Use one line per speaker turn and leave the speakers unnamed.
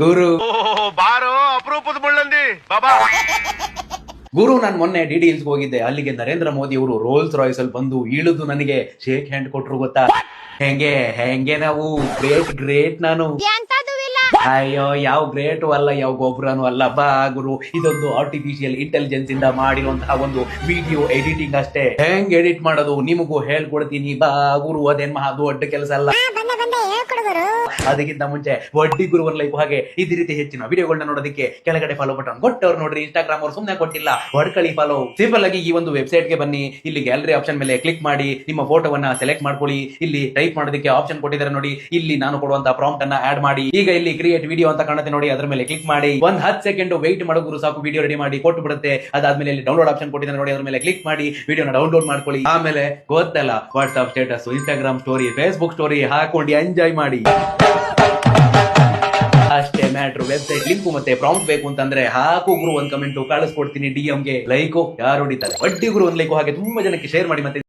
ಗುರು
ಬಾರೋ ಅಪರೂಪದ ಮುಳ್ಳಂದಿ ಬಾಬಾ.
ಗುರು ನಾನು ಮೊನ್ನೆ ಡಿಡಿಎಲ್ಸ್ ಹೋಗಿದ್ದೆ. ಅಲ್ಲಿಗೆ ನರೇಂದ್ರ ಮೋದಿ ಅವರು ರೋಲ್ಸ್ ರಾಯ್ಸ್ ಅಲ್ಲಿ ಬಂದು ಇಳಿದು ನನಗೆ ಶೇಕ್ ಹ್ಯಾಂಡ್ ಕೊಟ್ರು ಗೊತ್ತಾ. ಹೆಂಗೆ ನಾವು ಗ್ರೇಟ್ ನಾನು. ಅಯ್ಯೋ ಯಾವ ಗ್ರೇಟು ಅಲ್ಲ, ಯಾವ ಗೊಬ್ಬರನು ಅಲ್ಲ ಬಾ ಗುರು. ಇದೊಂದು ಆರ್ಟಿಫಿಷಿಯಲ್ ಇಂಟೆಲಿಜೆನ್ಸ್ ಇಂದ ಮಾಡಿರುವಂತಹ ಒಂದು ವಿಡಿಯೋ ಎಡಿಟಿಂಗ್ ಅಷ್ಟೇ. ಹೆಂಗ್ ಎಡಿಟ್ ಮಾಡೋದು ನಿಮಗೂ ಹೇಳ್ಕೊಡ್ತೀನಿ ಬಾ ಗುರು. ಅದೇನ್ ಮಹಾ ದೊಡ್ಡ ಕೆಲಸ ಅಲ್ಲ. ಅದಕ್ಕಿಂತ ಮುಂಚೆ ವಡ್ಡಿ ಗುರುವನ್ ಲೈಫ್ ಹಾಗೆ ಇದೇ ರೀತಿ ಹೆಚ್ಚಿನ ವಿಡಿಯೋಗಳನ್ನ ನೋಡೋದಕ್ಕೆ ಕೆಳಗಡೆ ಫಾಲೋ ಬಟನ್ ಕೊಟ್ಟವ್ರು ನೋಡ್ರಿ. ಇನ್ಸ್ಟಾಗ್ರಾಮ್ ಅವ್ರು ಸುಮ್ಮನೆ ಕೊಟ್ಟಿಲ್ಲ, ಹೊಡ್ಕಳಿ ಫಾಲೋ. ಸಿಂಪಲ್ ಆಗಿ ಈ ಒಂದು ವೆಬ್ಸೈಟ್ ಗೆ ಬನ್ನಿ. ಇಲ್ಲಿ ಗ್ಯಾಲರಿ ಆಪ್ಷನ್ ಮೇಲೆ ಕ್ಲಿಕ್ ಮಾಡಿ ನಿಮ್ಮ ಫೋಟೋವನ್ನ ಸೆಲೆಕ್ಟ್ ಮಾಡ್ಕೊಳ್ಳಿ. ಇಲ್ಲಿ ಟೈಪ್ ಮಾಡೋದಕ್ಕೆ ಆಪ್ಷನ್ ಕೊಟ್ಟಿದ್ದಾರೆ ನೋಡಿ. ಇಲ್ಲಿ ನಾನು ಕೊಡುವಂತ ಪ್ರಾಂಪ್ಟ್ ಅನ್ನ ಆಡ್ ಮಾಡಿ. ಈಗ ಇಲ್ಲಿ ಕ್ರಿಯೇಟ್ ವಿಡಿಯೋ ಅಂತ ಕಾಣುತ್ತೆ ನೋಡಿ, ಅದ್ರ ಮೇಲೆ ಕ್ಲಿಕ್ ಮಾಡಿ. 10 ಸೆಕೆಂಡ್ ವೆಯ್ಟ್ ಮಾಡೋ ಗುರು, ಸಾಕು ವಿಡಿಯೋ ರೆಡಿ ಮಾಡಿ ಕೊಟ್ಟು ಬಿಡುತ್ತೆ. ಅದಾದ್ಮೇಲೆ ಇಲ್ಲಿ ಡೌನ್ಲೋಡ್ ಆಪ್ಷನ್ ಕೊಟ್ಟಿದ್ದಾರೆ ನೋಡಿ, ಅದ್ರ ಮೇಲೆ ಕ್ಲಿಕ್ ಮಾಡಿ ವಿಡಿಯೋನ ಡೌನ್ಲೋಡ್ ಮಾಡ್ಕೊಳ್ಳಿ. ಆಮೇಲೆ ಗೊತ್ತಲ್ಲ WhatsApp status, Instagram story, Facebook story ಹಾಕೊಂಡು ಎಂಜಾಯ್ ಮಾಡಿ. ಅಷ್ಟೇ ಮ್ಯಾಟ್ರು. ವೆಬ್ಸೈಟ್ ಲಿಂಕ್ ಮತ್ತೆ ಪ್ರಾಂಪ್ಟ್ ಬೇಕು ಅಂತಂದ್ರೆ ಹಾಕು ಗುರು, ಒಂದ್ ಕಮೆಂಟ್ ಕಳಿಸ್ಕೊಡ್ತೀನಿ. DM ಗೆ ಲೈಕು ಯಾರು ಹೊಡಿತಾರೆ. ವಡ್ಡಿ ಗುರು ಒಂದ್ ಲೈಕು ಹಾಗೆ ತುಂಬಾ ಜನಕ್ಕೆ ಶೇರ್ ಮಾಡಿ. ಮತ್ತೆ